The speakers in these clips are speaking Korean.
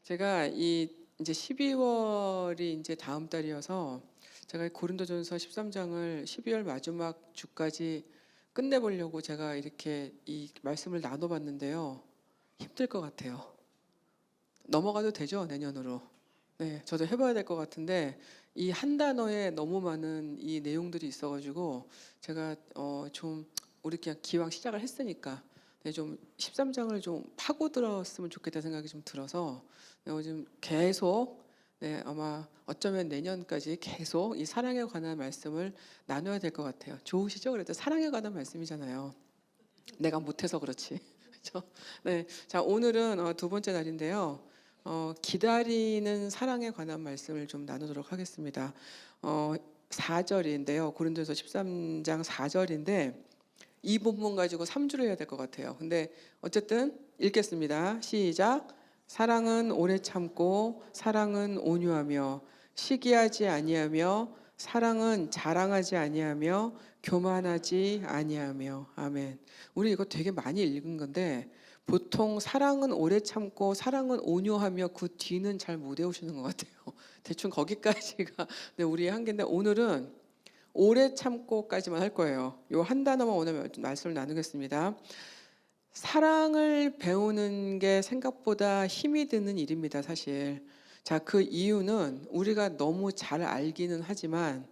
제가 이제 12월이 이제 다음 달이어서 제가 고린도전서 13장을 12월 마지막 주까지 끝내보려고 제가 이렇게 이 말씀을 나눠봤는데요. 힘들 것 같아요. 넘어가도 되죠, 내년으로. 네, 저도 해봐야 될 것 같은데 이 한 단어에 너무 많은 이 내용들이 있어가지고 제가 좀 우리 그냥 기왕 시작을 했으니까 네, 좀 13장을 좀 파고들었으면 좋겠다 생각이 좀 들어서 요즘 계속 네, 아마 어쩌면 내년까지 계속 이 사랑에 관한 말씀을 나눠야 될 것 같아요. 좋으시죠? 그래도 사랑에 관한 말씀이잖아요. 내가 못해서 그렇지. 그렇죠? 네, 자 오늘은 두 번째 날인데요. 기다리는 사랑에 관한 말씀을 좀 나누도록 하겠습니다. 4절인데요. 고린도서 13장 4절인데 이 본문 가지고 3주를 해야 될 것 같아요. 근데 어쨌든 읽겠습니다. 시작. 사랑은 오래 참고 사랑은 온유하며 시기하지 아니하며 사랑은 자랑하지 아니하며 교만하지 아니하며. 아멘. 우리 이거 되게 많이 읽은 건데 보통 사랑은 오래 참고 사랑은 온유하며 그 뒤는 잘 못 외우시는 것 같아요. 대충 거기까지가 네, 우리의 한계인데 오늘은 오래 참고까지만 할 거예요. 요 한 단어만 오늘 말씀을 나누겠습니다. 사랑을 배우는 게 생각보다 힘이 드는 일입니다, 사실. 자, 그 이유는 우리가 너무 잘 알기는 하지만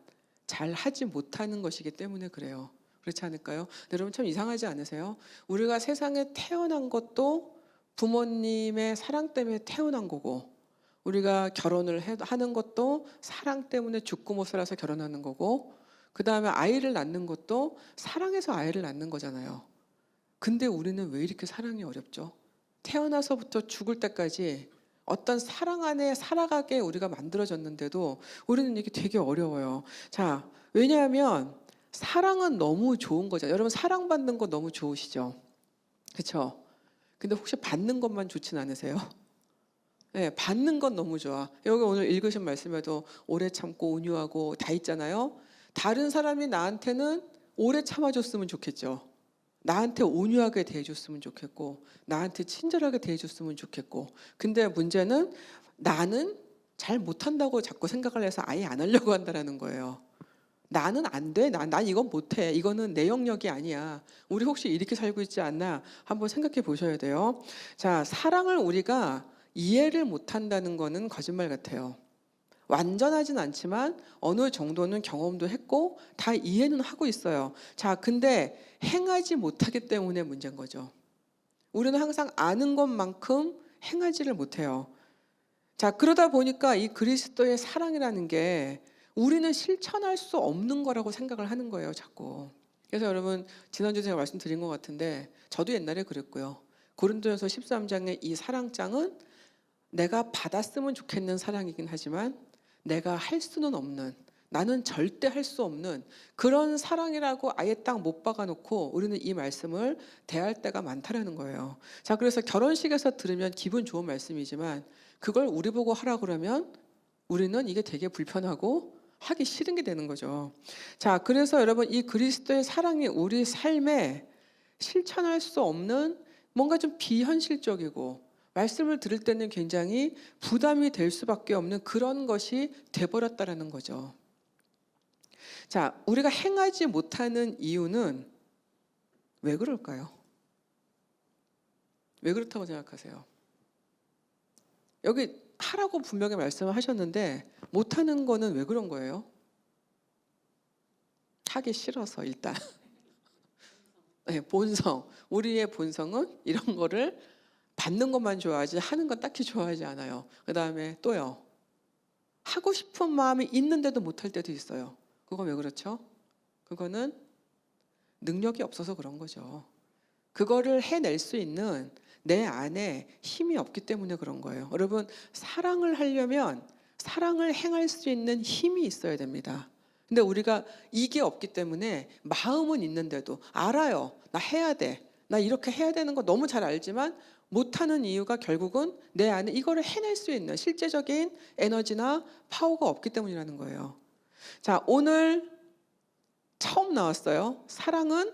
잘 하지 못하는 것이기 때문에 그래요. 그렇지 않을까요? 여러분 참 이상하지 않으세요? 우리가 세상에 태어난 것도 부모님의 사랑 때문에 태어난 거고 우리가 결혼을 하는 것도 사랑 때문에 죽고 못 살아서 결혼하는 거고 그 다음에 아이를 낳는 것도 사랑해서 아이를 낳는 거잖아요. 근데 우리는 왜 이렇게 사랑이 어렵죠? 태어나서부터 죽을 때까지 어떤 사랑 안에 살아가게 우리가 만들어졌는데도 우리는 이게 되게 어려워요. 자, 왜냐하면 사랑은 너무 좋은 거죠. 여러분 사랑받는 거 너무 좋으시죠? 그렇죠? 근데 혹시 받는 것만 좋진 않으세요? 네, 받는 건 너무 좋아. 여기 오늘 읽으신 말씀에도 오래 참고 온유하고 다 있잖아요. 다른 사람이 나한테는 오래 참아줬으면 좋겠죠. 나한테 온유하게 대해줬으면 좋겠고 나한테 친절하게 대해줬으면 좋겠고 근데 문제는 나는 잘 못한다고 자꾸 생각을 해서 아예 안 하려고 한다는 거예요. 나는 안 돼. 난 이건 못해. 이거는 내 영역이 아니야. 우리 혹시 이렇게 살고 있지 않나 한번 생각해 보셔야 돼요. 자, 사랑을 우리가 이해를 못한다는 거는 거짓말 같아요. 완전하진 않지만 어느 정도는 경험도 했고 다 이해는 하고 있어요. 자, 근데 행하지 못하기 때문에 문제인 거죠. 우리는 항상 아는 것만큼 행하지를 못해요. 자, 그러다 보니까 이 그리스도의 사랑이라는 게 우리는 실천할 수 없는 거라고 생각을 하는 거예요, 자꾸. 그래서 여러분, 지난주에 제가 말씀드린 것 같은데 저도 옛날에 그랬고요. 고린도전서 13장의 이 사랑장은 내가 받았으면 좋겠는 사랑이긴 하지만 내가 할 수는 없는, 나는 절대 할 수 없는 그런 사랑이라고 아예 딱 못 박아놓고 우리는 이 말씀을 대할 때가 많다라는 거예요. 자, 그래서 결혼식에서 들으면 기분 좋은 말씀이지만 그걸 우리 보고 하라 그러면 우리는 이게 되게 불편하고 하기 싫은 게 되는 거죠. 자, 그래서 여러분 이 그리스도의 사랑이 우리 삶에 실천할 수 없는 뭔가 좀 비현실적이고 말씀을 들을 때는 굉장히 부담이 될 수밖에 없는 그런 것이 돼버렸다라는 거죠. 자, 우리가 행하지 못하는 이유는 왜 그럴까요? 왜 그렇다고 생각하세요? 여기 하라고 분명히 말씀을 하셨는데 못하는 거는 왜 그런 거예요? 하기 싫어서 일단. 네, 본성. 우리의 본성은 이런 거를 받는 것만 좋아하지 하는 건 딱히 좋아하지 않아요. 그 다음에 또요. 하고 싶은 마음이 있는데도 못할 때도 있어요. 그건 왜 그렇죠? 그거는 능력이 없어서 그런 거죠. 그거를 해낼 수 있는 내 안에 힘이 없기 때문에 그런 거예요. 여러분, 사랑을 하려면 사랑을 행할 수 있는 힘이 있어야 됩니다. 근데 우리가 이게 없기 때문에 마음은 있는데도 알아요. 나 해야 돼. 나 이렇게 해야 되는 거 너무 잘 알지만 못하는 이유가 결국은 내 안에 이거를 해낼 수 있는 실제적인 에너지나 파워가 없기 때문이라는 거예요. 자, 오늘 처음 나왔어요. 사랑은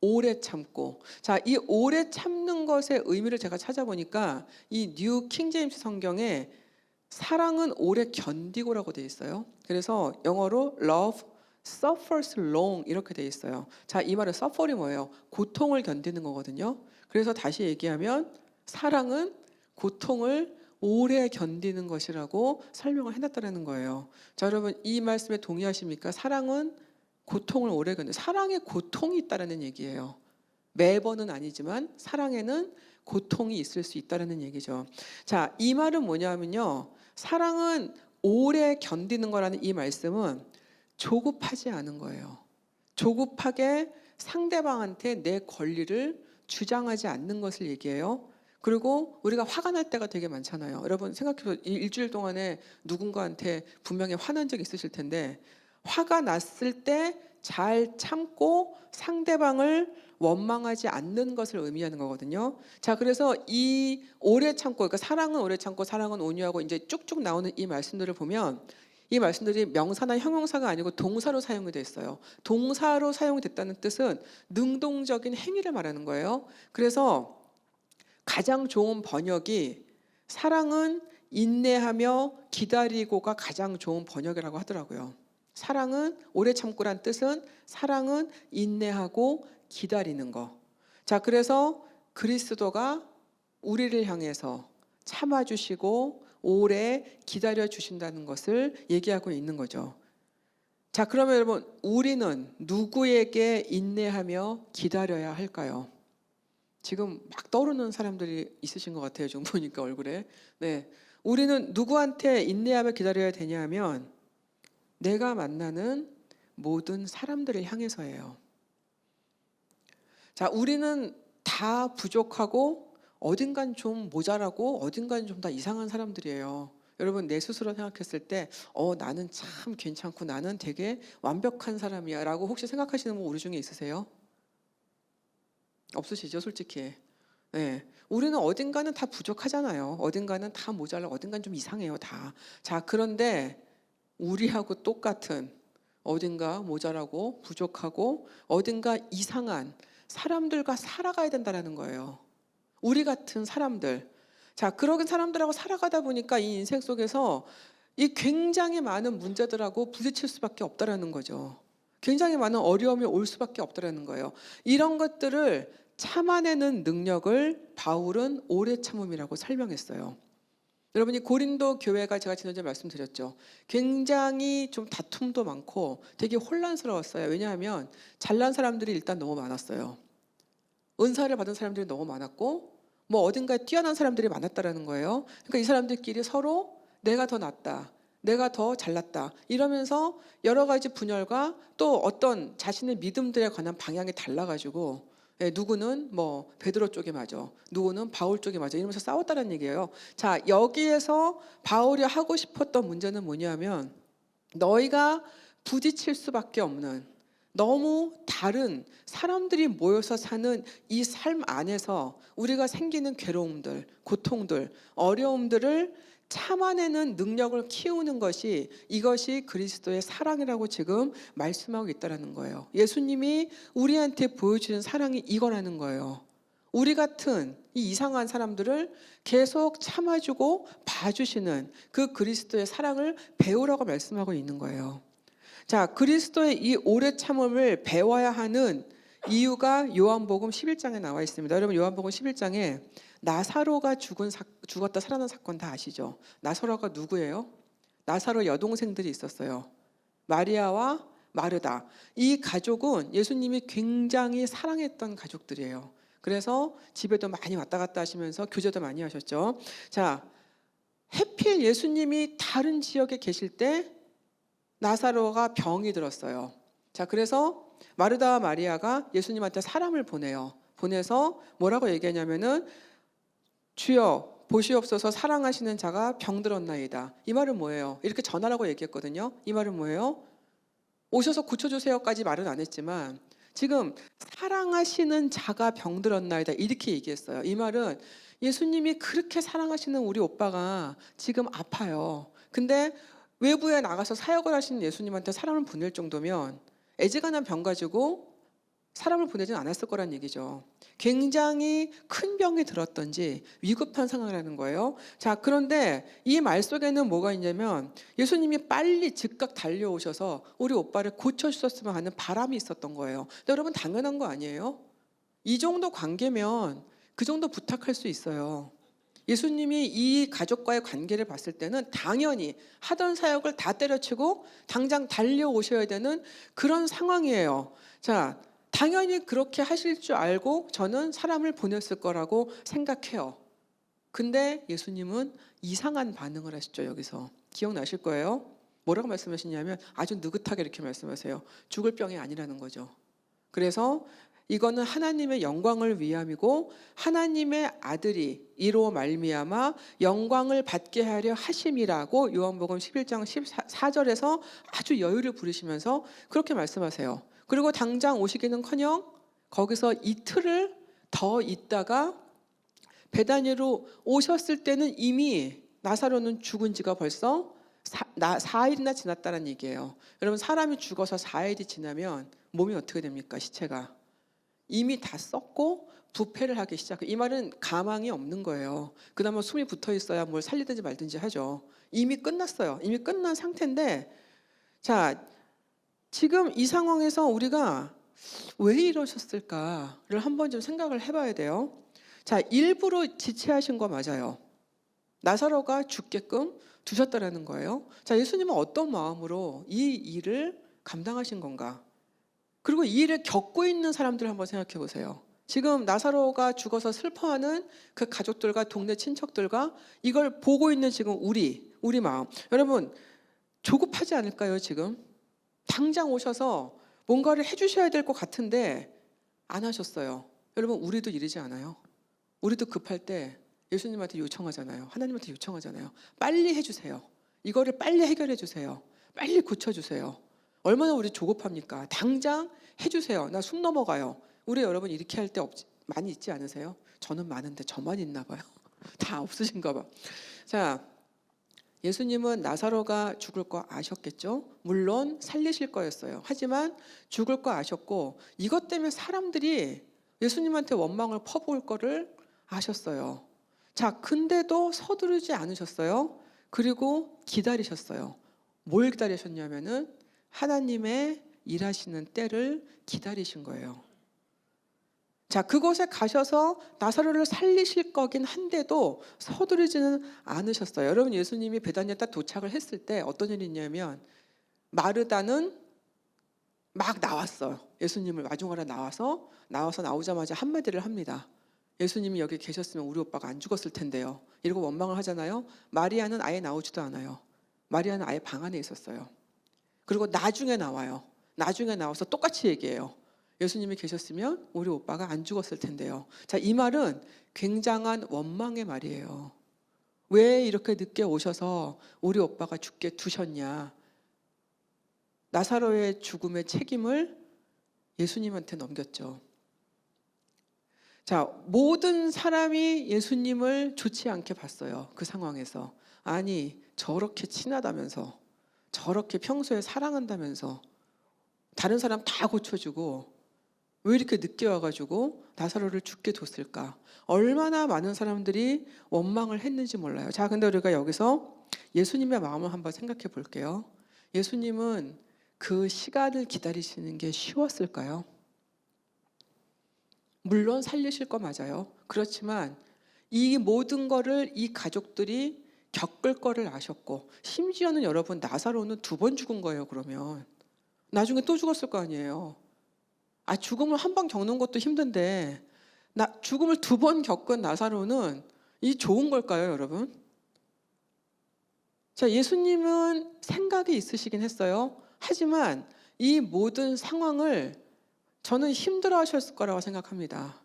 오래 참고. 자, 이 오래 참는 것의 의미를 제가 찾아보니까 이 뉴 킹제임스 성경에 사랑은 오래 견디고라고 돼 있어요. 그래서 영어로 love suffers long 이렇게 돼 있어요. 자, 이 말은 suffer이 뭐예요? 고통을 견디는 거거든요. 그래서 다시 얘기하면 사랑은 고통을 오래 견디는 것이라고 설명을 해놨다는 거예요. 자, 여러분 이 말씀에 동의하십니까? 사랑은 고통을 오래 견디. 사랑에 고통이 있다라는 얘기예요. 매번은 아니지만 사랑에는 고통이 있을 수 있다라는 얘기죠. 자, 이 말은 뭐냐면요. 사랑은 오래 견디는 거라는 이 말씀은 조급하지 않은 거예요. 조급하게 상대방한테 내 권리를 주장하지 않는 것을 얘기해요. 그리고 우리가 화가 날 때가 되게 많잖아요. 여러분 생각해보세요. 일주일 동안에 누군가한테 분명히 화난 적 있으실 텐데 화가 났을 때 잘 참고 상대방을 원망하지 않는 것을 의미하는 거거든요. 자, 그래서 이 오래 참고, 그러니까 사랑은 오래 참고 사랑은 온유하고 이제 쭉쭉 나오는 이 말씀들을 보면 이 말씀들이 명사나 형용사가 아니고 동사로 사용이 됐어요. 동사로 사용이 됐다는 뜻은 능동적인 행위를 말하는 거예요. 그래서 가장 좋은 번역이 사랑은 인내하며 기다리고가 가장 좋은 번역이라고 하더라고요. 사랑은 오래 참고란 뜻은 사랑은 인내하고 기다리는 거. 자, 그래서 그리스도가 우리를 향해서 참아주시고 오래 기다려 주신다는 것을 얘기하고 있는 거죠. 자, 그러면 여러분 우리는 누구에게 인내하며 기다려야 할까요? 지금 막 떠오르는 사람들이 있으신 것 같아요. 지금 보니까 얼굴에. 네, 우리는 누구한테 인내하며 기다려야 되냐면 내가 만나는 모든 사람들을 향해서예요. 자, 우리는 다 부족하고 어딘간 좀 모자라고 어딘간 좀 다 이상한 사람들이에요. 여러분 내 스스로 생각했을 때 나는 참 괜찮고 나는 되게 완벽한 사람이야 라고 혹시 생각하시는 분 우리 중에 있으세요? 없으시죠, 솔직히. 네, 우리는 어딘가는 다 부족하잖아요. 어딘가는 다 모자라고 어딘가는 좀 이상해요 다. 자, 그런데 우리하고 똑같은 어딘가 모자라고 부족하고 어딘가 이상한 사람들과 살아가야 된다는 거예요. 우리 같은 사람들. 자, 그런 사람들하고 살아가다 보니까 이 인생 속에서 이 굉장히 많은 문제들하고 부딪힐 수밖에 없다라는 거죠. 굉장히 많은 어려움이 올 수밖에 없다라는 거예요. 이런 것들을 참아내는 능력을 바울은 오래 참음이라고 설명했어요. 여러분이 고린도 교회가 제가 지난주에 말씀드렸죠. 굉장히 좀 다툼도 많고 되게 혼란스러웠어요. 왜냐하면 잘난 사람들이 일단 너무 많았어요. 은사를 받은 사람들이 너무 많았고 뭐 어딘가에 뛰어난 사람들이 많았다라는 거예요. 그러니까 이 사람들끼리 서로 내가 더 낫다, 내가 더 잘났다 이러면서 여러 가지 분열과 또 어떤 자신의 믿음들에 관한 방향이 달라가지고 누구는 뭐 베드로 쪽에 맞아, 누구는 바울 쪽에 맞아 이러면서 싸웠다는 얘기예요. 자, 여기에서 바울이 하고 싶었던 문제는 뭐냐면 너희가 부딪힐 수밖에 없는 너무 다른 사람들이 모여서 사는 이 삶 안에서 우리가 생기는 괴로움들, 고통들, 어려움들을 참아내는 능력을 키우는 것이 이것이 그리스도의 사랑이라고 지금 말씀하고 있다는 거예요. 예수님이 우리한테 보여주는 사랑이 이거라는 거예요. 우리 같은 이 이상한 사람들을 계속 참아주고 봐주시는 그 그리스도의 사랑을 배우라고 말씀하고 있는 거예요. 자, 그리스도의 이 오래 참음을 배워야 하는 이유가 요한복음 11장에 나와 있습니다. 여러분 요한복음 11장에 나사로가 죽었다 살아난 사건 다 아시죠? 나사로가 누구예요? 나사로 여동생들이 있었어요. 마리아와 마르다. 이 가족은 예수님이 굉장히 사랑했던 가족들이에요. 그래서 집에도 많이 왔다 갔다 하시면서 교제도 많이 하셨죠. 자, 해필 예수님이 다른 지역에 계실 때 나사로가 병이 들었어요. 자, 그래서 마르다와 마리아가 예수님한테 사람을 보내요. 보내서 뭐라고 얘기하냐면은 주여 보시옵소서 사랑하시는 자가 병들었나이다. 이 말은 뭐예요? 이렇게 전하라고 얘기했거든요. 이 말은 뭐예요? 오셔서 고쳐주세요까지 말은 안 했지만 지금 사랑하시는 자가 병들었나이다 이렇게 얘기했어요. 이 말은 예수님이 그렇게 사랑하시는 우리 오빠가 지금 아파요. 근데 외부에 나가서 사역을 하시는 예수님한테 사람을 보낼 정도면 애지간한 병 가지고 사람을 보내진 않았을 거란 얘기죠. 굉장히 큰 병이 들었던지 위급한 상황이라는 거예요. 자, 그런데 이 말 속에는 뭐가 있냐면 예수님이 빨리 즉각 달려오셔서 우리 오빠를 고쳐주셨으면 하는 바람이 있었던 거예요. 근데 여러분 당연한 거 아니에요? 이 정도 관계면 그 정도 부탁할 수 있어요. 예수님이 이 가족과의 관계를 봤을 때는 당연히 하던 사역을 다 때려치고 당장 달려오셔야 되는 그런 상황이에요. 자, 당연히 그렇게 하실 줄 알고 저는 사람을 보냈을 거라고 생각해요. 근데 예수님은 이상한 반응을 하시죠. 여기서 기억나실 거예요. 뭐라고 말씀하시냐면 아주 느긋하게 이렇게 말씀하세요. 죽을 병이 아니라는 거죠. 그래서 이거는 하나님의 영광을 위함이고 하나님의 아들이 이로 말미암아 영광을 받게 하려 하심이라고 요한복음 11장 14절에서 아주 여유를 부리시면서 그렇게 말씀하세요. 그리고 당장 오시기는커녕 거기서 이틀을 더 있다가 베다니로 오셨을 때는 이미 나사로는 죽은 지가 벌써 4일이나 지났다는 얘기예요. 여러분 사람이 죽어서 4일이 지나면 몸이 어떻게 됩니까? 시체가 이미 다 썩고 부패를 하기 시작해요. 이 말은 가망이 없는 거예요. 그나마 숨이 붙어 있어야 뭘 살리든지 말든지 하죠. 이미 끝났어요. 이미 끝난 상태인데 자, 지금 이 상황에서 우리가 왜 이러셨을까를 한번 좀 생각을 해봐야 돼요. 자, 일부러 지체하신 거 맞아요. 나사로가 죽게끔 두셨다라는 거예요. 자, 예수님은 어떤 마음으로 이 일을 감당하신 건가? 그리고 이 일을 겪고 있는 사람들 한번 생각해 보세요. 지금 나사로가 죽어서 슬퍼하는 그 가족들과 동네 친척들과 이걸 보고 있는 지금 우리 마음. 여러분 조급하지 않을까요, 지금? 당장 오셔서 뭔가를 해주셔야 될 것 같은데 안 하셨어요. 여러분 우리도 이러지 않아요? 우리도 급할 때 예수님한테 요청하잖아요. 하나님한테 요청하잖아요. 빨리 해주세요. 이거를 빨리 해결해 주세요. 빨리 고쳐주세요. 얼마나 우리 조급합니까? 당장 해주세요. 나 숨 넘어가요. 우리 여러분 이렇게 할 때 많이 있지 않으세요? 저는 많은데 저만 있나 봐요. 다 없으신가 봐. 자, 예수님은 나사로가 죽을 거 아셨겠죠? 물론 살리실 거였어요. 하지만 죽을 거 아셨고 이것 때문에 사람들이 예수님한테 원망을 퍼부을 거를 아셨어요. 자, 근데도 서두르지 않으셨어요. 그리고 기다리셨어요. 뭘 기다리셨냐면은 하나님의 일하시는 때를 기다리신 거예요. 자, 그곳에 가셔서 나사로를 살리실 거긴 한데도 서두르지는 않으셨어요. 여러분 예수님이 베다니에 딱 도착을 했을 때 어떤 일이 있냐면 마르다는 막 나왔어요. 예수님을 마중하러 나와서 나오자마자 한마디를 합니다. 예수님이 여기 계셨으면 우리 오빠가 안 죽었을 텐데요. 이러고 원망을 하잖아요. 마리아는 아예 나오지도 않아요. 마리아는 아예 방 안에 있었어요. 그리고 나중에 나와요. 나중에 나와서 똑같이 얘기해요. 예수님이 계셨으면 우리 오빠가 안 죽었을 텐데요. 자, 이 말은 굉장한 원망의 말이에요. 왜 이렇게 늦게 오셔서 우리 오빠가 죽게 두셨냐? 나사로의 죽음의 책임을 예수님한테 넘겼죠. 자, 모든 사람이 예수님을 좋지 않게 봤어요. 그 상황에서. 아니, 저렇게 친하다면서, 저렇게 평소에 사랑한다면서, 다른 사람 다 고쳐주고 왜 이렇게 늦게 와가지고 나사로를 죽게 뒀을까? 얼마나 많은 사람들이 원망을 했는지 몰라요. 자, 근데 우리가 여기서 예수님의 마음을 한번 생각해 볼게요. 예수님은 그 시간을 기다리시는 게 쉬웠을까요? 물론 살리실 거 맞아요. 그렇지만 이 모든 거를 이 가족들이 겪을 거를 아셨고 심지어는 여러분 나사로는 2번 죽은 거예요. 그러면 나중에 또 죽었을 거 아니에요. 아, 죽음을 한 번 겪는 것도 힘든데 죽음을 2번 겪은 나사로는 이 좋은 걸까요, 여러분? 자, 예수님은 생각이 있으시긴 했어요. 하지만 이 모든 상황을 저는 힘들어 하셨을 거라고 생각합니다.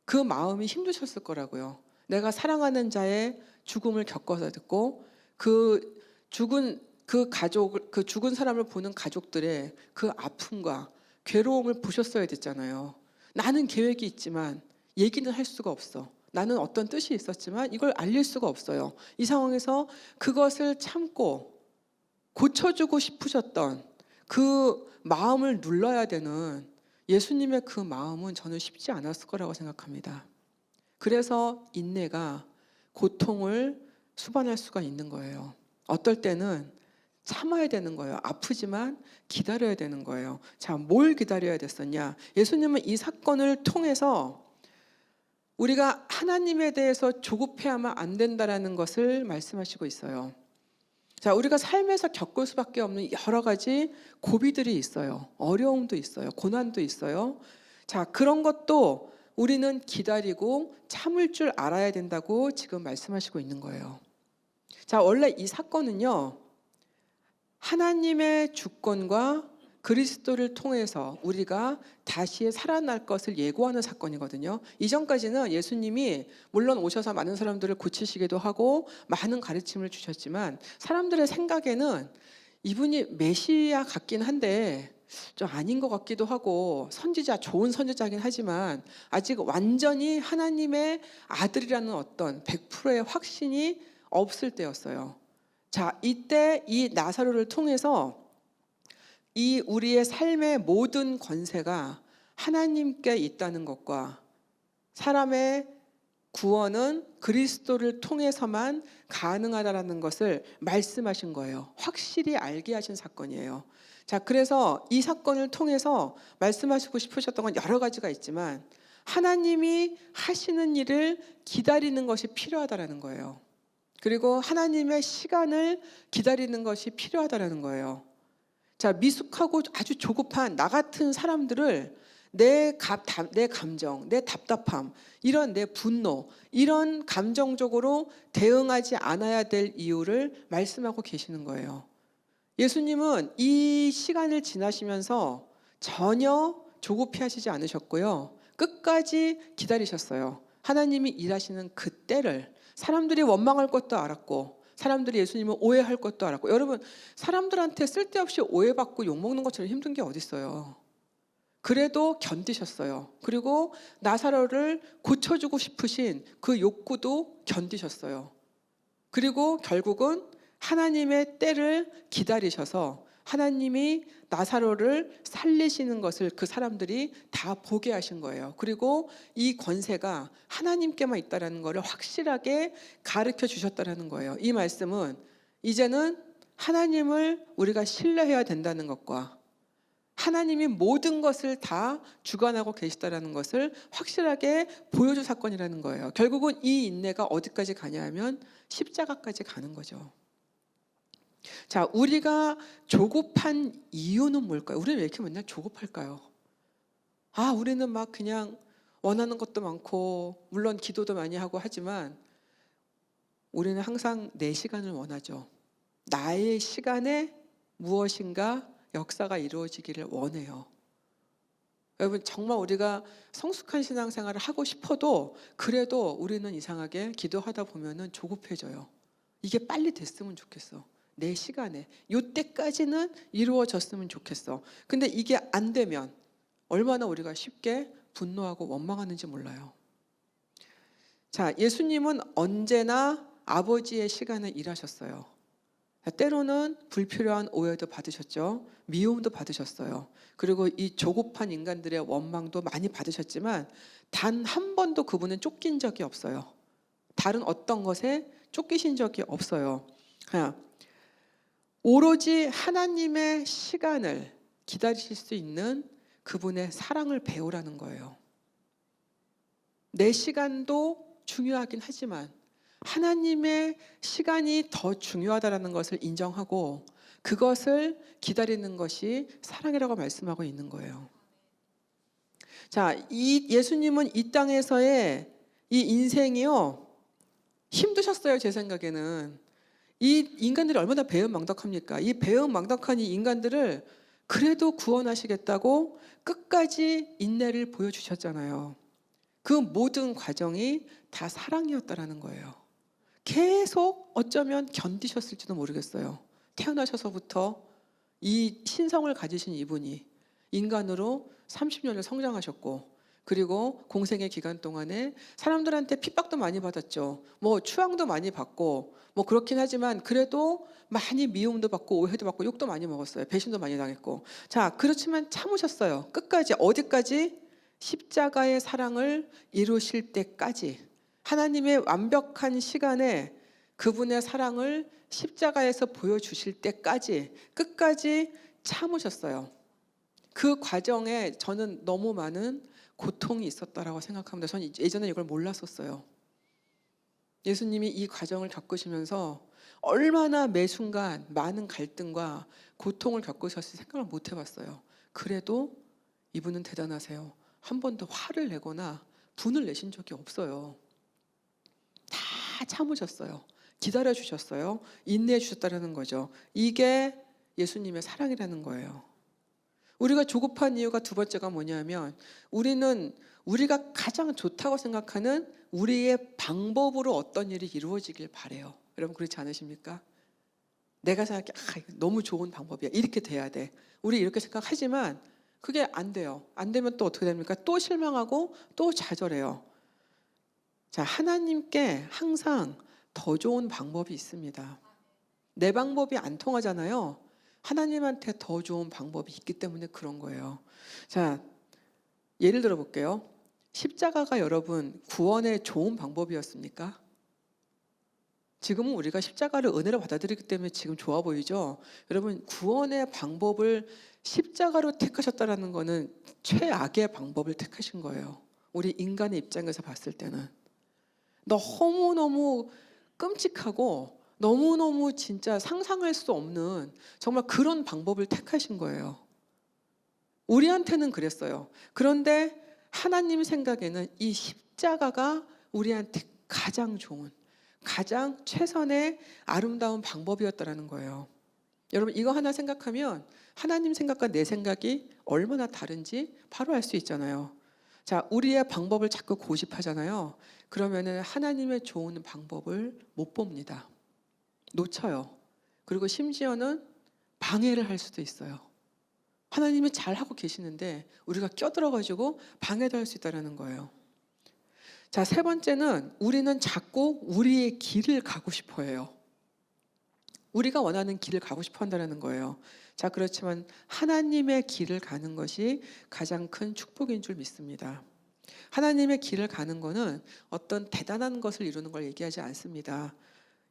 그 마음이 힘드셨을 거라고요. 내가 사랑하는 자의 죽음을 겪어서 듣고 그 죽은 사람을 보는 가족들의 그 아픔과 괴로움을 보셨어야 됐잖아요. 나는 계획이 있지만 얘기는 할 수가 없어. 나는 어떤 뜻이 있었지만 이걸 알릴 수가 없어요. 이 상황에서 그것을 참고 고쳐주고 싶으셨던 그 마음을 눌러야 되는 예수님의 그 마음은 저는 쉽지 않았을 거라고 생각합니다. 그래서 인내가 고통을 수반할 수가 있는 거예요. 어떨 때는 참아야 되는 거예요. 아프지만 기다려야 되는 거예요. 자, 뭘 기다려야 됐었냐? 예수님은 이 사건을 통해서 우리가 하나님에 대해서 조급해하면 안 된다라는 것을 말씀하시고 있어요. 자, 우리가 삶에서 겪을 수밖에 없는 여러 가지 고비들이 있어요. 어려움도 있어요. 고난도 있어요. 자, 그런 것도 우리는 기다리고 참을 줄 알아야 된다고 지금 말씀하시고 있는 거예요. 자, 원래 이 사건은요, 하나님의 주권과 그리스도를 통해서 우리가 다시 살아날 것을 예고하는 사건이거든요. 이전까지는 예수님이 물론 오셔서 많은 사람들을 고치시기도 하고 많은 가르침을 주셨지만 사람들의 생각에는 이분이 메시아 같긴 한데 좀 아닌 것 같기도 하고 선지자, 좋은 선지자긴 하지만 아직 완전히 하나님의 아들이라는 어떤 100%의 확신이 없을 때였어요. 자, 이때 이 나사로를 통해서 이 우리의 삶의 모든 권세가 하나님께 있다는 것과 사람의 구원은 그리스도를 통해서만 가능하다라는 것을 말씀하신 거예요. 확실히 알게 하신 사건이에요. 자, 그래서 이 사건을 통해서 말씀하시고 싶으셨던 건 여러 가지가 있지만 하나님이 하시는 일을 기다리는 것이 필요하다라는 거예요. 그리고 하나님의 시간을 기다리는 것이 필요하다라는 거예요. 자, 미숙하고 아주 조급한 나 같은 사람들을 내 감정, 내 답답함, 이런 내 분노, 이런 감정적으로 대응하지 않아야 될 이유를 말씀하고 계시는 거예요. 예수님은 이 시간을 지나시면서 전혀 조급해 하시지 않으셨고요. 끝까지 기다리셨어요. 하나님이 일하시는 그 때를. 사람들이 원망할 것도 알았고 사람들이 예수님을 오해할 것도 알았고, 여러분 사람들한테 쓸데없이 오해받고 욕먹는 것처럼 힘든 게 어디 있어요. 그래도 견디셨어요. 그리고 나사로를 고쳐주고 싶으신 그 욕구도 견디셨어요. 그리고 결국은 하나님의 때를 기다리셔서 하나님이 나사로를 살리시는 것을 그 사람들이 다 보게 하신 거예요. 그리고 이 권세가 하나님께만 있다는 것을 확실하게 가르쳐 주셨다는 거예요. 이 말씀은 이제는 하나님을 우리가 신뢰해야 된다는 것과 하나님이 모든 것을 다 주관하고 계시다는 것을 확실하게 보여줄 사건이라는 거예요. 결국은 이 인내가 어디까지 가냐 하면 십자가까지 가는 거죠. 자, 우리가 조급한 이유는 뭘까요? 우리는 왜 이렇게 맨날 조급할까요? 아, 우리는 막 그냥 원하는 것도 많고 물론 기도도 많이 하고 하지만 우리는 항상 내 시간을 원하죠. 나의 시간에 무엇인가 역사가 이루어지기를 원해요. 여러분 정말 우리가 성숙한 신앙생활을 하고 싶어도 그래도 우리는 이상하게 기도하다 보면은 조급해져요. 이게 빨리 됐으면 좋겠어. 내 시간에 이때까지는 이루어졌으면 좋겠어. 근데 이게 안 되면 얼마나 우리가 쉽게 분노하고 원망하는지 몰라요. 자, 예수님은 언제나 아버지의 시간을 일하셨어요. 때로는 불필요한 오해도 받으셨죠. 미움도 받으셨어요. 그리고 이 조급한 인간들의 원망도 많이 받으셨지만 단 한 번도 그분은 쫓긴 적이 없어요. 다른 어떤 것에 쫓기신 적이 없어요. 오로지 하나님의 시간을 기다리실 수 있는 그분의 사랑을 배우라는 거예요. 내 시간도 중요하긴 하지만 하나님의 시간이 더 중요하다는 것을 인정하고 그것을 기다리는 것이 사랑이라고 말씀하고 있는 거예요. 자, 이 예수님은 이 땅에서의 이 인생이요 힘드셨어요. 제 생각에는. 이 인간들이 얼마나 배은망덕합니까? 이 배은망덕한 이 인간들을 그래도 구원하시겠다고 끝까지 인내를 보여주셨잖아요. 그 모든 과정이 다 사랑이었다라는 거예요. 계속 어쩌면 견디셨을지도 모르겠어요. 태어나셔서부터 이 신성을 가지신 이분이 인간으로 30년을 성장하셨고 그리고 공생의 기간 동안에 사람들한테 핍박도 많이 받았죠. 뭐 추앙도 많이 받고 뭐 그렇긴 하지만 그래도 많이 미움도 받고 오해도 받고 욕도 많이 먹었어요. 배신도 많이 당했고. 자, 그렇지만 참으셨어요. 끝까지. 어디까지? 십자가의 사랑을 이루실 때까지. 하나님의 완벽한 시간에 그분의 사랑을 십자가에서 보여주실 때까지 끝까지 참으셨어요. 그 과정에 저는 너무 많은 고통이 있었다라고 생각합니다. 저는 예전에 이걸 몰랐었어요. 예수님이 이 과정을 겪으시면서 얼마나 매 순간 많은 갈등과 고통을 겪으셨을지 생각을 못 해봤어요. 그래도 이분은 대단하세요. 한 번도 화를 내거나 분을 내신 적이 없어요. 다 참으셨어요. 기다려 주셨어요. 인내해 주셨다는 거죠. 이게 예수님의 사랑이라는 거예요. 우리가 조급한 이유가 두 번째가 뭐냐면 우리는 우리가 가장 좋다고 생각하는 우리의 방법으로 어떤 일이 이루어지길 바래요. 여러분 그렇지 않으십니까? 내가 생각해 너무 좋은 방법이야. 이렇게 돼야 돼. 우리 이렇게 생각하지만 그게 안 돼요. 안 되면 또 어떻게 됩니까? 또 실망하고 또 좌절해요. 자, 하나님께 항상 더 좋은 방법이 있습니다. 내 방법이 안 통하잖아요. 하나님한테 더 좋은 방법이 있기 때문에 그런 거예요. 자, 예를 들어 볼게요. 십자가가 여러분 구원의 좋은 방법이었습니까? 지금은 우리가 십자가를 은혜로 받아들이기 때문에 지금 좋아 보이죠? 여러분 구원의 방법을 십자가로 택하셨다는 거는 최악의 방법을 택하신 거예요. 우리 인간의 입장에서 봤을 때는 너무너무 끔찍하고 너무너무 진짜 상상할 수 없는 정말 그런 방법을 택하신 거예요. 우리한테는 그랬어요. 그런데 하나님 생각에는 이 십자가가 우리한테 가장 좋은, 가장 최선의 아름다운 방법이었다라는 거예요. 여러분 이거 하나 생각하면 하나님 생각과 내 생각이 얼마나 다른지 바로 알 수 있잖아요. 자, 우리의 방법을 자꾸 고집하잖아요. 그러면은 하나님의 좋은 방법을 못 봅니다. 놓쳐요. 그리고 심지어는 방해를 할 수도 있어요. 하나님이 잘하고 계시는데 우리가 껴들어가지고 방해도 할 수 있다는 거예요. 자, 세 번째는 우리는 자꾸 우리의 길을 가고 싶어 해요. 우리가 원하는 길을 가고 싶어 한다는 거예요. 자, 그렇지만 하나님의 길을 가는 것이 가장 큰 축복인 줄 믿습니다. 하나님의 길을 가는 것은 어떤 대단한 것을 이루는 걸 얘기하지 않습니다.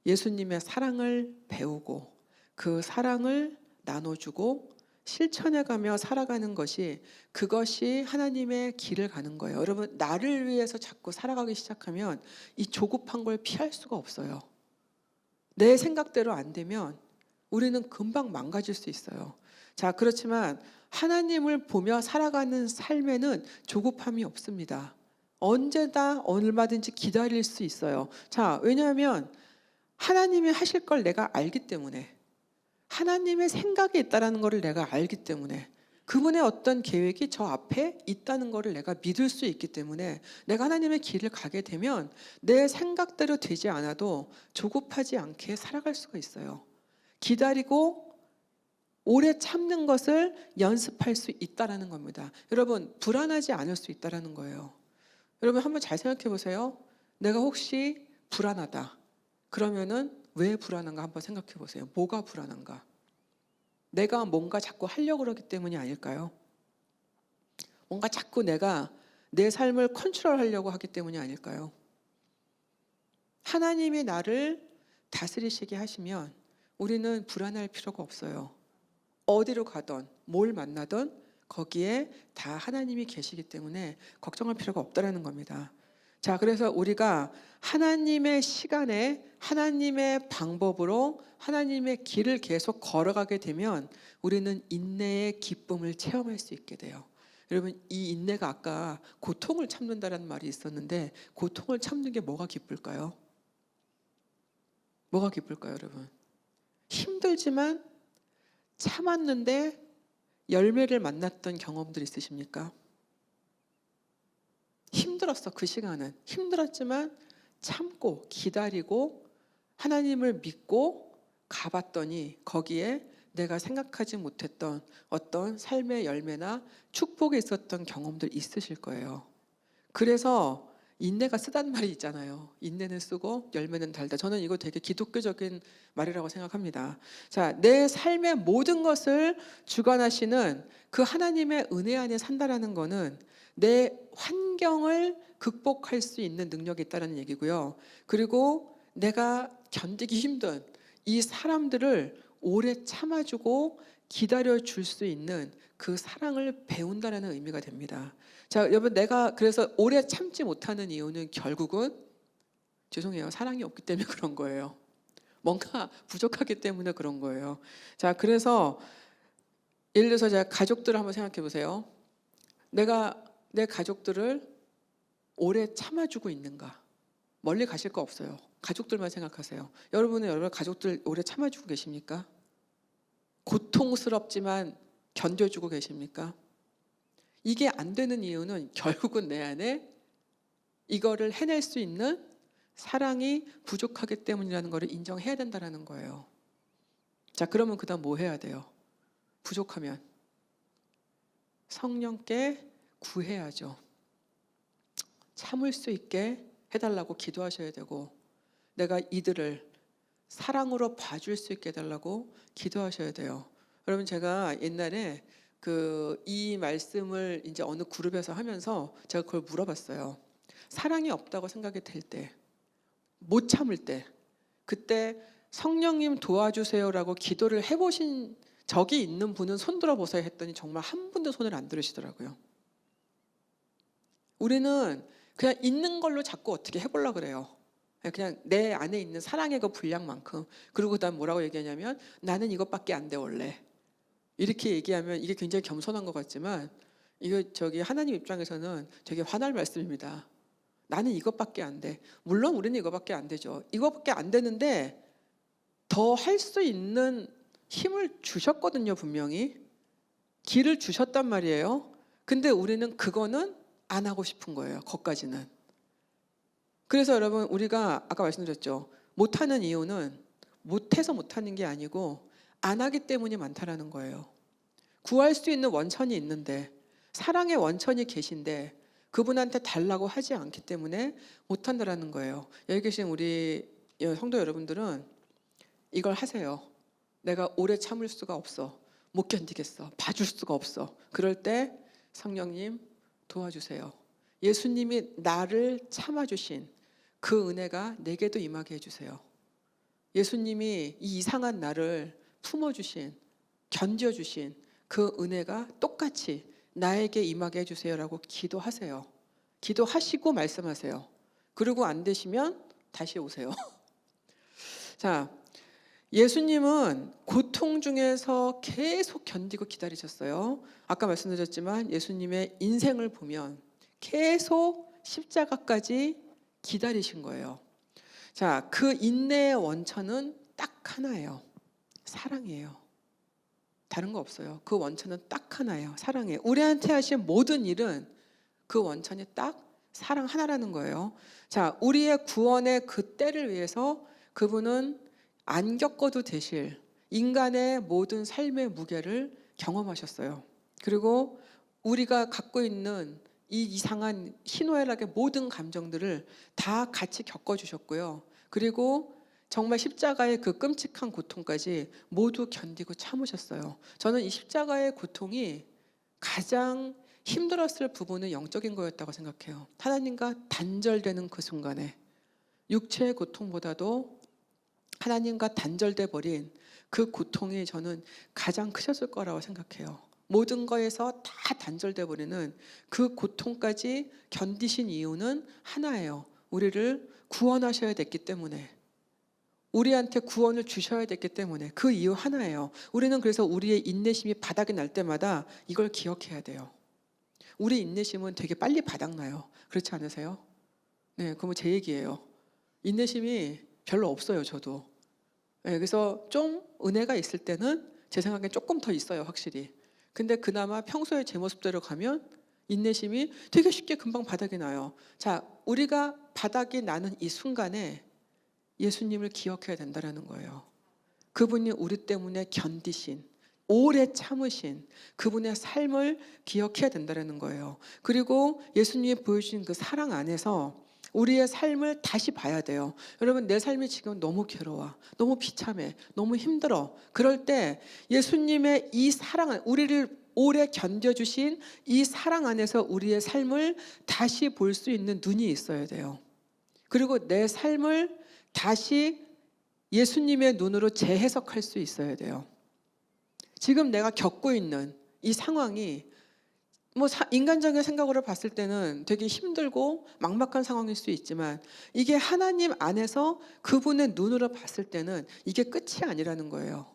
예수님의 사랑을 배우고 그 사랑을 나눠주고 실천해가며 살아가는 것이 그것이 하나님의 길을 가는 거예요. 여러분 나를 위해서 자꾸 살아가기 시작하면 이 조급한 걸 피할 수가 없어요. 내 생각대로 안 되면 우리는 금방 망가질 수 있어요. 자, 그렇지만 하나님을 보며 살아가는 삶에는 조급함이 없습니다. 언제나 얼마든지 기다릴 수 있어요. 자, 왜냐하면 하나님이 하실 걸 내가 알기 때문에 하나님의 생각이 있다는 것을 내가 알기 때문에 그분의 어떤 계획이 저 앞에 있다는 것을 내가 믿을 수 있기 때문에 내가 하나님의 길을 가게 되면 내 생각대로 되지 않아도 조급하지 않게 살아갈 수가 있어요. 기다리고 오래 참는 것을 연습할 수 있다는 겁니다. 여러분 불안하지 않을 수 있다는 거예요. 여러분 한번 잘 생각해 보세요. 내가 혹시 불안하다. 그러면은 왜 불안한가 한번 생각해 보세요. 뭐가 불안한가? 내가 뭔가 자꾸 하려고 그러기 때문이 아닐까요? 뭔가 자꾸 내가 내 삶을 컨트롤하려고 하기 때문이 아닐까요? 하나님이 나를 다스리시게 하시면 우리는 불안할 필요가 없어요. 어디로 가든 뭘 만나든 거기에 다 하나님이 계시기 때문에 걱정할 필요가 없다는 겁니다. 자, 그래서 우리가 하나님의 시간에 하나님의 방법으로 하나님의 길을 계속 걸어가게 되면 우리는 인내의 기쁨을 체험할 수 있게 돼요. 여러분 이 인내가 아까 고통을 참는다라는 말이 있었는데 고통을 참는 게 뭐가 기쁠까요? 뭐가 기쁠까요, 여러분? 힘들지만 참았는데 열매를 만났던 경험들 있으십니까? 힘들었어. 그 시간은 힘들었지만 참고 기다리고 하나님을 믿고 가봤더니 거기에 내가 생각하지 못했던 어떤 삶의 열매나 축복이 있었던 경험들 있으실 거예요. 그래서 인내가 쓰다는 말이 있잖아요. 인내는 쓰고 열매는 달다. 저는 이거 되게 기독교적인 말이라고 생각합니다. 자, 내 삶의 모든 것을 주관하시는 그 하나님의 은혜 안에 산다라는 거는 내 환경을 극복할 수 있는 능력이 있다는 얘기고요. 그리고 내가 견디기 힘든 이 사람들을 오래 참아주고 기다려줄 수 있는 그 사랑을 배운다는 의미가 됩니다. 자, 여러분, 내가 그래서 오래 참지 못하는 이유는 결국은 죄송해요, 사랑이 없기 때문에 그런 거예요. 뭔가 부족하기 때문에 그런 거예요. 자, 그래서 예를 들어서 제가 가족들을 한번 생각해 보세요. 내가 내 가족들을 오래 참아주고 있는가? 멀리 가실 거 없어요. 가족들만 생각하세요. 여러분은 여러분 가족들 오래 참아주고 계십니까? 고통스럽지만 견뎌주고 계십니까? 이게 안 되는 이유는 결국은 내 안에 이거를 해낼 수 있는 사랑이 부족하기 때문이라는 것을 인정해야 된다는 거예요. 자, 그러면 그다음 뭐 해야 돼요? 부족하면 성령께 구해야죠. 참을 수 있게 해달라고 기도하셔야 되고, 내가 이들을 사랑으로 봐줄 수 있게 해달라고 기도하셔야 돼요. 여러분, 제가 옛날에 이 말씀을 이제 어느 그룹에서 하면서 제가 그걸 물어봤어요. 사랑이 없다고 생각이 될 때, 못 참을 때, 그때 성령님 도와주세요라고 기도를 해보신 적이 있는 분은 손 들어보세요 했더니 정말 한 분도 손을 안 들으시더라고요. 우리는 그냥 있는 걸로 자꾸 어떻게 해보려고 그래요. 그냥 내 안에 있는 사랑의 그 분량만큼. 그리고 그다음 뭐라고 얘기하냐면 나는 이것밖에 안 돼 원래. 이렇게 얘기하면 이게 굉장히 겸손한 것 같지만 이거 하나님 입장에서는 되게 화날 말씀입니다. 나는 이것밖에 안 돼. 물론 우리는 이것밖에 안 되죠. 이것밖에 안 되는데 더 할 수 있는 힘을 주셨거든요, 분명히. 길을 주셨단 말이에요. 근데 우리는 그거는 안 하고 싶은 거예요, 거기까지는. 그래서 여러분, 우리가 아까 말씀드렸죠. 못하는 이유는 못해서 못하는 게 아니고 안 하기 때문이 많다라는 거예요. 구할 수 있는 원천이 있는데, 사랑의 원천이 계신데 그분한테 달라고 하지 않기 때문에 못한다라는 거예요. 여기 계신 우리 성도 여러분들은 이걸 하세요. 내가 오래 참을 수가 없어. 못 견디겠어. 봐줄 수가 없어. 그럴 때 성령님 도와주세요. 예수님이 나를 참아주신 그 은혜가 내게도 임하게 해주세요. 예수님이 이 이상한 나를 품어주신, 견뎌주신 그 은혜가 똑같이 나에게 임하게 해주세요라고 기도하세요. 기도하시고 말씀하세요. 그리고 안 되시면 다시 오세요. 자, 예수님은 고통 중에서 계속 견디고 기다리셨어요. 아까 말씀드렸지만 예수님의 인생을 보면 계속 십자가까지 기다리신 거예요. 자, 그 인내의 원천은 딱 하나예요. 사랑이에요. 다른 거 없어요. 그 원천은 딱 하나예요. 사랑이에요. 우리한테 하신 모든 일은 그 원천이 딱 사랑 하나라는 거예요. 자, 우리의 구원의 그 때를 위해서 그분은 안 겪어도 되실 인간의 모든 삶의 무게를 경험하셨어요. 그리고 우리가 갖고 있는 이 이상한 희노애락의 모든 감정들을 다 같이 겪어주셨고요. 그리고 정말 십자가의 그 끔찍한 고통까지 모두 견디고 참으셨어요. 저는 이 십자가의 고통이 가장 힘들었을 부분은 영적인 거였다고 생각해요. 하나님과 단절되는 그 순간에 육체의 고통보다도 하나님과 단절돼 버린 그 고통이 저는 가장 크셨을 거라고 생각해요. 모든 거에서 다 단절돼 버리는 그 고통까지 견디신 이유는 하나예요. 우리를 구원하셔야 됐기 때문에, 우리한테 구원을 주셔야 됐기 때문에, 그 이유 하나예요. 우리는 그래서 우리의 인내심이 바닥이 날 때마다 이걸 기억해야 돼요. 우리 인내심은 되게 빨리 바닥나요. 그렇지 않으세요? 네, 그건 제 얘기예요. 인내심이 별로 없어요, 저도. 네, 그래서 좀 은혜가 있을 때는 제 생각엔 조금 더 있어요, 확실히. 근데 그나마 평소에 제 모습대로 가면 인내심이 되게 쉽게 금방 바닥이 나요. 자, 우리가 바닥이 나는 이 순간에 예수님을 기억해야 된다는 거예요. 그분이 우리 때문에 견디신, 오래 참으신 그분의 삶을 기억해야 된다는 거예요. 그리고 예수님이 보여주신 그 사랑 안에서 우리의 삶을 다시 봐야 돼요. 여러분, 내 삶이 지금 너무 괴로워, 너무 비참해, 너무 힘들어. 그럴 때 예수님의 이 사랑, 우리를 오래 견뎌주신 이 사랑 안에서 우리의 삶을 다시 볼 수 있는 눈이 있어야 돼요. 그리고 내 삶을 다시 예수님의 눈으로 재해석할 수 있어야 돼요. 지금 내가 겪고 있는 이 상황이 인간적인 생각으로 봤을 때는 되게 힘들고 막막한 상황일 수 있지만 이게 하나님 안에서 그분의 눈으로 봤을 때는 이게 끝이 아니라는 거예요.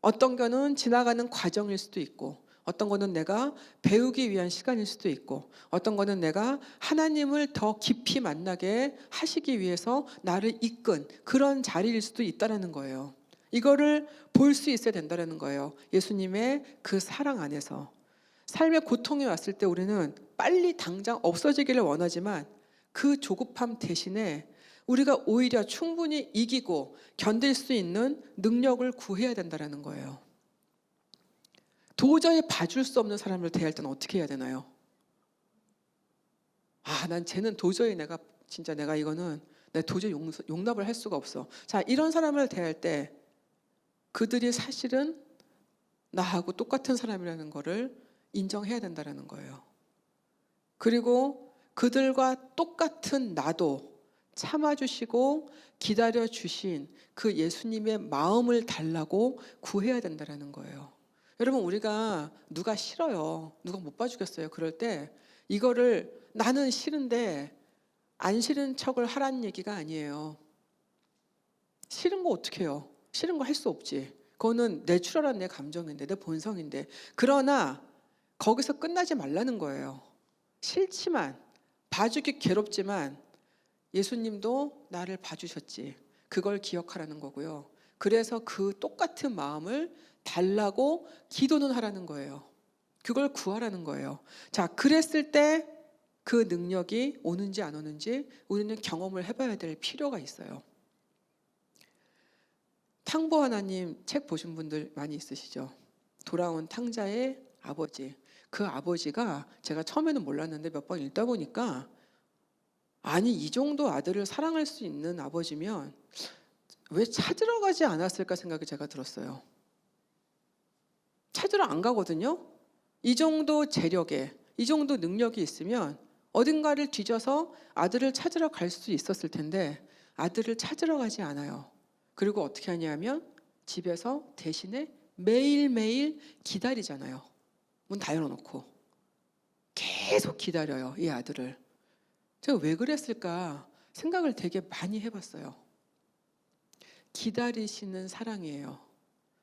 어떤 거는 지나가는 과정일 수도 있고, 어떤 거는 내가 배우기 위한 시간일 수도 있고, 어떤 거는 내가 하나님을 더 깊이 만나게 하시기 위해서 나를 이끈 그런 자리일 수도 있다는 거예요. 이거를 볼 수 있어야 된다는 거예요. 예수님의 그 사랑 안에서. 삶의 고통이 왔을 때 우리는 빨리 당장 없어지기를 원하지만 그 조급함 대신에 우리가 오히려 충분히 이기고 견딜 수 있는 능력을 구해야 된다는 거예요. 도저히 봐줄 수 없는 사람을 대할 때는 어떻게 해야 되나요? 난 쟤는 도저히 내가 이거는 내가 도저히 용납을 할 수가 없어. 자, 이런 사람을 대할 때 그들이 사실은 나하고 똑같은 사람이라는 거를 인정해야 된다는 거예요. 그리고 그들과 똑같은 나도 참아주시고 기다려주신 그 예수님의 마음을 달라고 구해야 된다는 거예요. 여러분, 우리가 누가 싫어요, 누가 못 봐주겠어요, 그럴 때 이거를 나는 싫은데 안 싫은 척을 하라는 얘기가 아니에요. 싫은 거 어떻게 해요? 싫은 거 할 수 없지. 그거는 내추럴한 내 감정인데, 내 본성인데. 그러나 거기서 끝나지 말라는 거예요. 싫지만, 봐주기 괴롭지만 예수님도 나를 봐주셨지. 그걸 기억하라는 거고요. 그래서 그 똑같은 마음을 달라고 기도는 하라는 거예요. 그걸 구하라는 거예요. 자, 그랬을 때 그 능력이 오는지 안 오는지 우리는 경험을 해봐야 될 필요가 있어요. 탕보 하나님 책 보신 분들 많이 있으시죠? 돌아온 탕자의 아버지. 그 아버지가 제가 처음에는 몰랐는데 몇 번 읽다 보니까 아니, 이 정도 아들을 사랑할 수 있는 아버지면 왜 찾으러 가지 않았을까 생각이 제가 들었어요. 찾으러 안 가거든요. 이 정도 재력에, 이 정도 능력이 있으면 어딘가를 뒤져서 아들을 찾으러 갈 수 있었을 텐데 아들을 찾으러 가지 않아요. 그리고 어떻게 하냐면 집에서 대신에 매일매일 기다리잖아요. 문 다 열어놓고 계속 기다려요, 이 아들을. 제가 왜 그랬을까 생각을 되게 많이 해봤어요. 기다리시는 사랑이에요.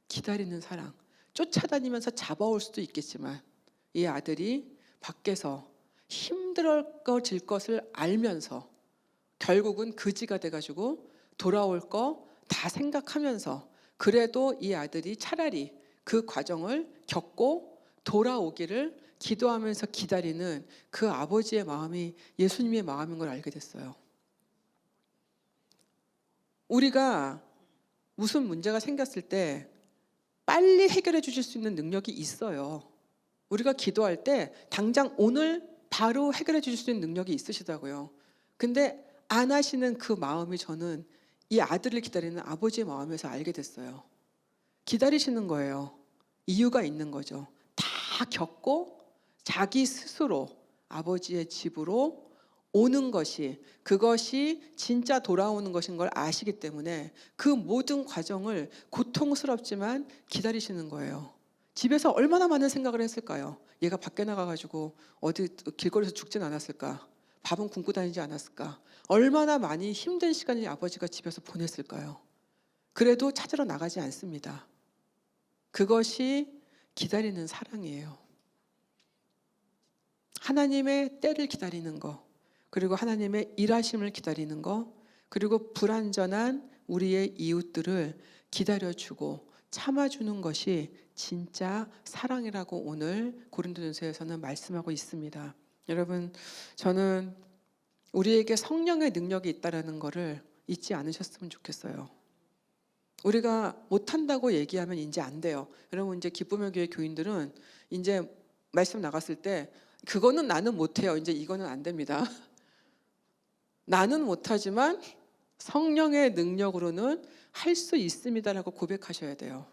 기다리는 사랑. 쫓아다니면서 잡아올 수도 있겠지만 이 아들이 밖에서 힘들어질 것을 알면서 결국은 그지가 돼가지고 돌아올 거 다 생각하면서 그래도 이 아들이 차라리 그 과정을 겪고 돌아오기를 기도하면서 기다리는 그 아버지의 마음이 예수님의 마음인 걸 알게 됐어요. 우리가 무슨 문제가 생겼을 때 빨리 해결해 주실 수 있는 능력이 있어요. 우리가 기도할 때 당장 오늘 바로 해결해 주실 수 있는 능력이 있으시다고요. 근데 안 하시는 그 마음이 저는 이 아들을 기다리는 아버지의 마음에서 알게 됐어요. 기다리시는 거예요. 이유가 있는 거죠. 다 겪고 자기 스스로 아버지의 집으로 오는 것이, 그것이 진짜 돌아오는 것인 걸 아시기 때문에 그 모든 과정을 고통스럽지만 기다리시는 거예요. 집에서 얼마나 많은 생각을 했을까요? 얘가 밖에 나가가지고 어디 길거리에서 죽진 않았을까? 밥은 굶고 다니지 않았을까? 얼마나 많이 힘든 시간을 아버지가 집에서 보냈을까요? 그래도 찾으러 나가지 않습니다. 그것이 기다리는 사랑이에요. 하나님의 때를 기다리는 거, 그리고 하나님의 일하심을 기다리는 거, 그리고 불완전한 우리의 이웃들을 기다려주고 참아주는 것이 진짜 사랑이라고 오늘 고린도전서에서는 말씀하고 있습니다. 여러분, 저는 우리에게 성령의 능력이 있다는 것을 잊지 않으셨으면 좋겠어요. 우리가 못한다고 얘기하면 이제 안 돼요. 여러분 이제 기쁨의 교회 교인들은 이제 말씀 나갔을 때 그거는 나는 못해요. 이제 이거는 안 됩니다. 나는 못하지만 성령의 능력으로는 할 수 있습니다라고 고백하셔야 돼요.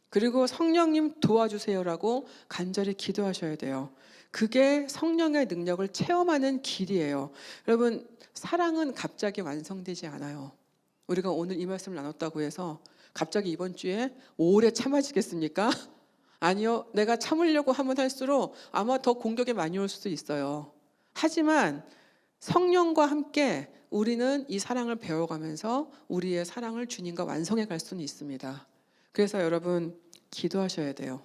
그리고 성령님 도와주세요라고 간절히 기도하셔야 돼요. 그게 성령의 능력을 체험하는 길이에요. 여러분 사랑은 갑자기 완성되지 않아요. 우리가 오늘 이 말씀을 나눴다고 해서 갑자기 이번 주에 오래 참아지겠습니까? 아니요. 내가 참으려고 하면 할수록 아마 더 공격이 많이 올 수도 있어요. 하지만 성령과 함께 우리는 이 사랑을 배워가면서 우리의 사랑을 주님과 완성해 갈 수는 있습니다. 그래서 여러분 기도하셔야 돼요.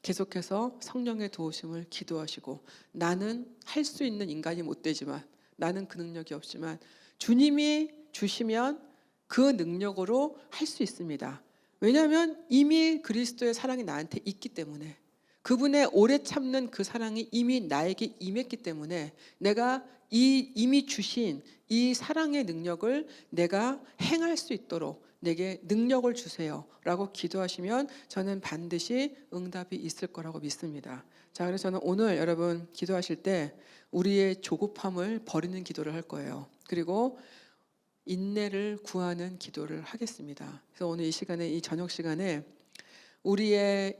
계속해서 성령의 도우심을 기도하시고 나는 할 수 있는 인간이 못 되지만 나는 그 능력이 없지만 주님이 주시면 그 능력으로 할 수 있습니다. 왜냐하면 이미 그리스도의 사랑이 나한테 있기 때문에 그분의 오래 참는 그 사랑이 이미 나에게 임했기 때문에 내가 이미 주신 이 사랑의 능력을 내가 행할 수 있도록 내게 능력을 주세요 라고 기도하시면 저는 반드시 응답이 있을 거라고 믿습니다. 자, 그래서 저는 오늘 여러분 기도하실 때 우리의 조급함을 버리는 기도를 할 거예요. 그리고 인내를 구하는 기도를 하겠습니다. 그래서 오늘 이 시간에, 이 저녁 시간에 우리의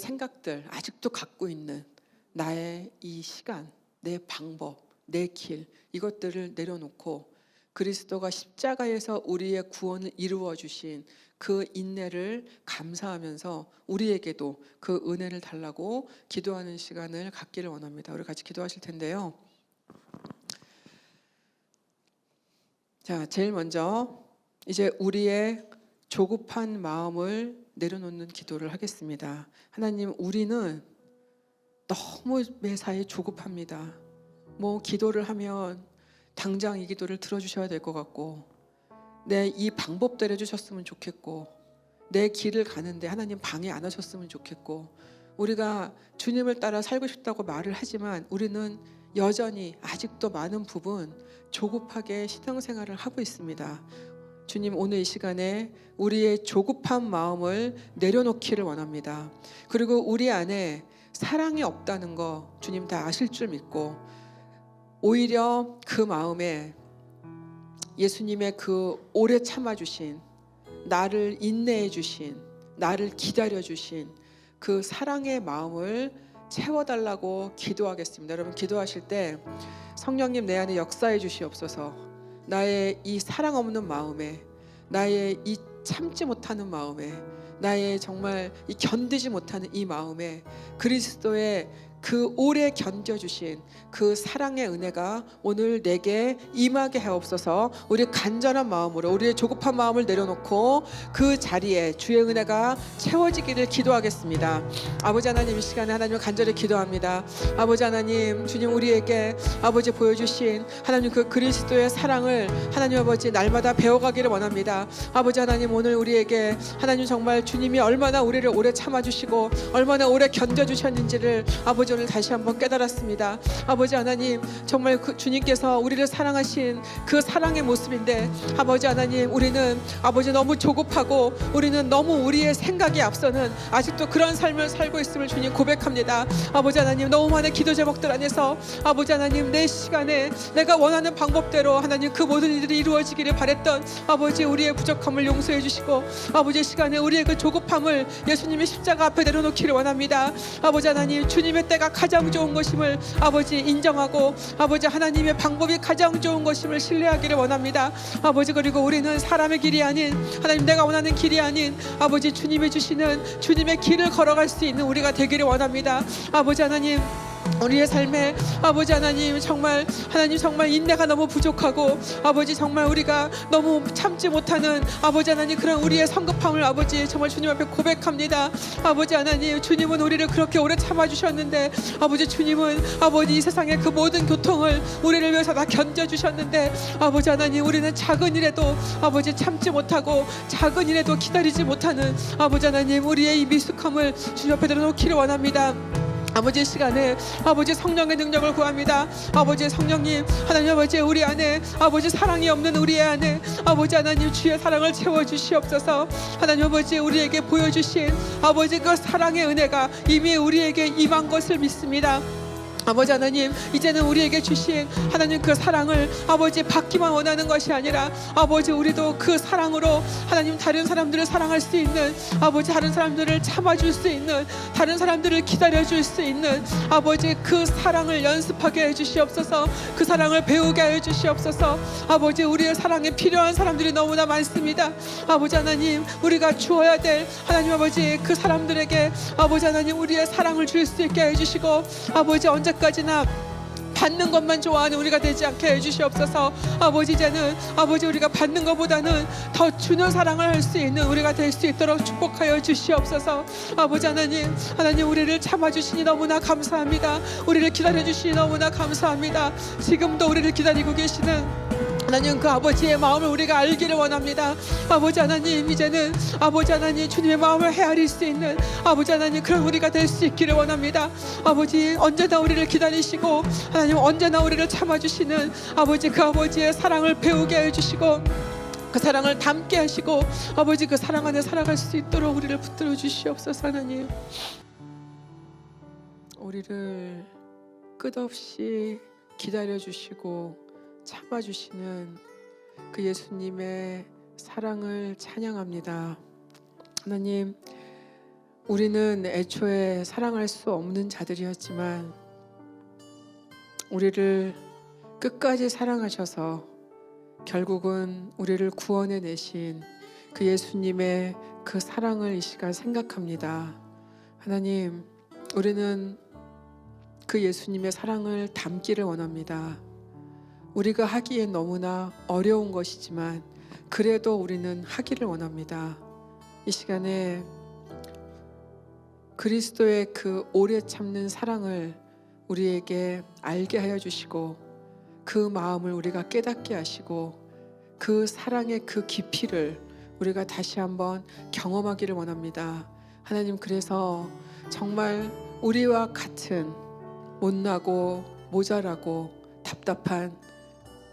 생각들, 아직도 갖고 있는 나의 이 시간, 내 방법, 내 길, 이것들을 내려놓고 그리스도가 십자가에서 우리의 구원을 이루어 주신 그 인내를 감사하면서 우리에게도 그 은혜를 달라고 기도하는 시간을 갖기를 원합니다. 우리 같이 기도하실 텐데요. 자, 제일 먼저 이제 우리의 조급한 마음을 내려놓는 기도를 하겠습니다. 하나님, 우리는 너무 매사에 조급합니다. 뭐 기도를 하면 당장 이 기도를 들어주셔야 될 것 같고 내 이 방법대로 해주셨으면 좋겠고 내 길을 가는데 하나님 방해 안 하셨으면 좋겠고 우리가 주님을 따라 살고 싶다고 말을 하지만 우리는 여전히 아직도 많은 부분 조급하게 신앙생활을 하고 있습니다. 주님, 오늘 이 시간에 우리의 조급한 마음을 내려놓기를 원합니다. 그리고 우리 안에 사랑이 없다는 거 주님 다 아실 줄 믿고 오히려 그 마음에 예수님의 그 오래 참아주신, 나를 인내해 주신, 나를 기다려 주신 그 사랑의 마음을 채워달라고 기도하겠습니다. 여러분 기도하실 때 성령님 내 안에 역사해 주시옵소서. 나의 이 사랑 없는 마음에, 나의 이 참지 못하는 마음에, 나의 정말 이 견디지 못하는 이 마음에 그리스도의 그 오래 견뎌주신 그 사랑의 은혜가 오늘 내게 임하게 하옵소서. 우리 간절한 마음으로 우리의 조급한 마음을 내려놓고 그 자리에 주의 은혜가 채워지기를 기도하겠습니다. 아버지 하나님, 이 시간에 하나님을 간절히 기도합니다. 아버지 하나님, 주님 우리에게 아버지 보여주신 하나님 그 그리스도의 사랑을 하나님 아버지 날마다 배워가기를 원합니다. 아버지 하나님, 오늘 우리에게 하나님 정말 주님이 얼마나 우리를 오래 참아주시고 얼마나 오래 견뎌주셨는지를 아버지 오늘 다시 한번 깨달았습니다. 아버지 하나님, 정말 그 주님께서 우리를 사랑하신 그 사랑의 모습인데 아버지 하나님, 우리는 아버지 너무 조급하고 우리는 너무 우리의 생각이 앞서는 아직도 그런 삶을 살고 있음을 주님 고백합니다. 아버지 하나님, 너무 많은 기도 제목들 안에서 아버지 하나님 내 시간에 내가 원하는 방법대로 하나님 그 모든 일들이 이루어지기를 바랬던 아버지 우리의 부족함을 용서해 주시고 아버지 시간에 우리의 그 조급함을 예수님의 십자가 앞에 내려놓기를 원합니다. 아버지 하나님, 주님의 때가 가장 좋은 것임을 아버지 인정하고 아버지 하나님의 방법이 가장 좋은 것임을 신뢰하기를 원합니다. 아버지, 그리고 우리는 사람의 길이 아닌 하나님 내가 원하는 길이 아닌 아버지 주님이 주시는 주님의 길을 걸어갈 수 있는 우리가 되기를 원합니다. 아버지 하나님, 우리의 삶에 아버지 하나님 정말 하나님 정말 인내가 너무 부족하고 아버지 정말 우리가 너무 참지 못하는 아버지 하나님 그런 우리의 성급함을 아버지 정말 주님 앞에 고백합니다. 아버지 하나님, 주님은 우리를 그렇게 오래 참아주셨는데 아버지 주님은 아버지 이 세상의 그 모든 고통을 우리를 위해서 다 견뎌주셨는데 아버지 하나님, 우리는 작은 일에도 아버지 참지 못하고 작은 일에도 기다리지 못하는 아버지 하나님 우리의 이 미숙함을 주님 앞에 내려놓기를 원합니다. 아버지 시간에 아버지 성령의 능력을 구합니다. 아버지 성령님, 하나님 아버지 우리 안에 아버지 사랑이 없는 우리 안에 아버지 하나님 주의 사랑을 채워주시옵소서. 하나님 아버지 우리에게 보여주신 아버지 그 사랑의 은혜가 이미 우리에게 임한 것을 믿습니다. 아버지 하나님, 이제는 우리에게 주신 하나님 그 사랑을 아버지 받기만 원하는 것이 아니라 아버지 우리도 그 사랑으로 하나님 다른 사람들을 사랑할 수 있는, 아버지 다른 사람들을 참아줄 수 있는, 다른 사람들을 기다려줄 수 있는 아버지 그 사랑을 연습하게 해주시옵소서. 그 사랑을 배우게 해주시옵소서. 아버지 우리의 사랑에 필요한 사람들이 너무나 많습니다. 아버지 하나님, 우리가 주어야 될 하나님 아버지 그 사람들에게 아버지 하나님 우리의 사랑을 줄 수 있게 해주시고, 아버지 언제까지나 받는 것만 좋아하는 우리가 되지 않게 해주시옵소서. 아버지 이제는 아버지 우리가 받는 것보다는 더 주는 사랑을 할 수 있는 우리가 될 수 있도록 축복하여 주시옵소서. 아버지 하나님, 하나님 우리를 참아주시니 너무나 감사합니다. 우리를 기다려주시니 너무나 감사합니다. 지금도 우리를 기다리고 계시는 하나님 그 아버지의 마음을 우리가 알기를 원합니다. 아버지 하나님, 이제는 아버지 하나님 주님의 마음을 헤아릴 수 있는 아버지 하나님 그런 우리가 될 수 있기를 원합니다. 아버지 언제나 우리를 기다리시고 하나님 언제나 우리를 참아주시는 아버지 그 아버지의 사랑을 배우게 해주시고 그 사랑을 담게 하시고 아버지 그 사랑 안에 살아갈 수 있도록 우리를 붙들어 주시옵소서. 하나님 우리를 끝없이 기다려 주시고 참아주시는 그 예수님의 사랑을 찬양합니다. 하나님, 우리는 애초에 사랑할 수 없는 자들이었지만 우리를 끝까지 사랑하셔서 결국은 우리를 구원해 내신 그 예수님의 그 사랑을 이 시간 생각합니다. 하나님, 우리는 그 예수님의 사랑을 담기를 원합니다. 우리가 하기엔 너무나 어려운 것이지만 그래도 우리는 하기를 원합니다. 이 시간에 그리스도의 그 오래 참는 사랑을 우리에게 알게 하여 주시고 그 마음을 우리가 깨닫게 하시고 그 사랑의 그 깊이를 우리가 다시 한번 경험하기를 원합니다. 하나님, 그래서 정말 우리와 같은 못나고 모자라고 답답한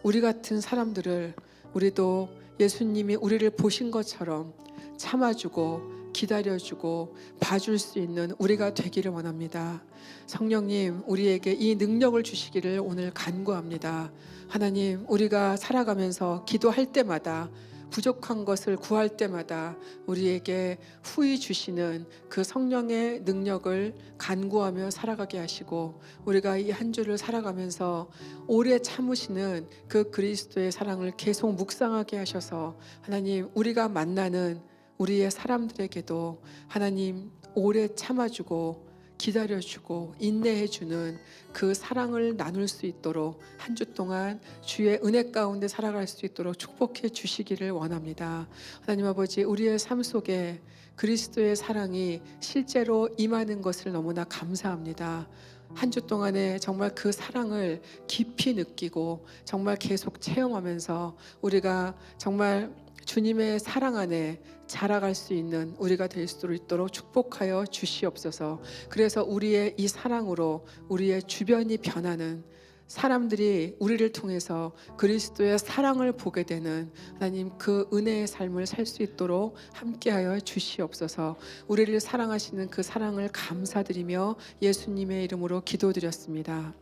우리 같은 사람들을 우리도 예수님이 우리를 보신 것처럼 참아주고 기다려주고 봐줄 수 있는 우리가 되기를 원합니다. 성령님, 우리에게 이 능력을 주시기를 오늘 간구합니다. 하나님, 우리가 살아가면서 기도할 때마다 부족한 것을 구할 때마다 우리에게 후히 주시는 그 성령의 능력을 간구하며 살아가게 하시고 우리가 이 한 주를 살아가면서 오래 참으시는 그 그리스도의 사랑을 계속 묵상하게 하셔서 하나님, 우리가 만나는 우리의 사람들에게도 하나님 오래 참아주고 기다려주고 인내해주는 그 사랑을 나눌 수 있도록 한 주 동안 주의 은혜 가운데 살아갈 수 있도록 축복해 주시기를 원합니다. 하나님 아버지, 우리의 삶 속에 그리스도의 사랑이 실제로 임하는 것을 너무나 감사합니다. 한 주 동안에 정말 그 사랑을 깊이 느끼고 정말 계속 체험하면서 우리가 정말 주님의 사랑 안에 자라갈 수 있는 우리가 될 수 있도록 축복하여 주시옵소서. 그래서 우리의 이 사랑으로 우리의 주변이 변하는, 사람들이 우리를 통해서 그리스도의 사랑을 보게 되는 하나님 그 은혜의 삶을 살 수 있도록 함께하여 주시옵소서. 우리를 사랑하시는 그 사랑을 감사드리며 예수님의 이름으로 기도드렸습니다.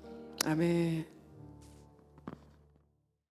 아멘.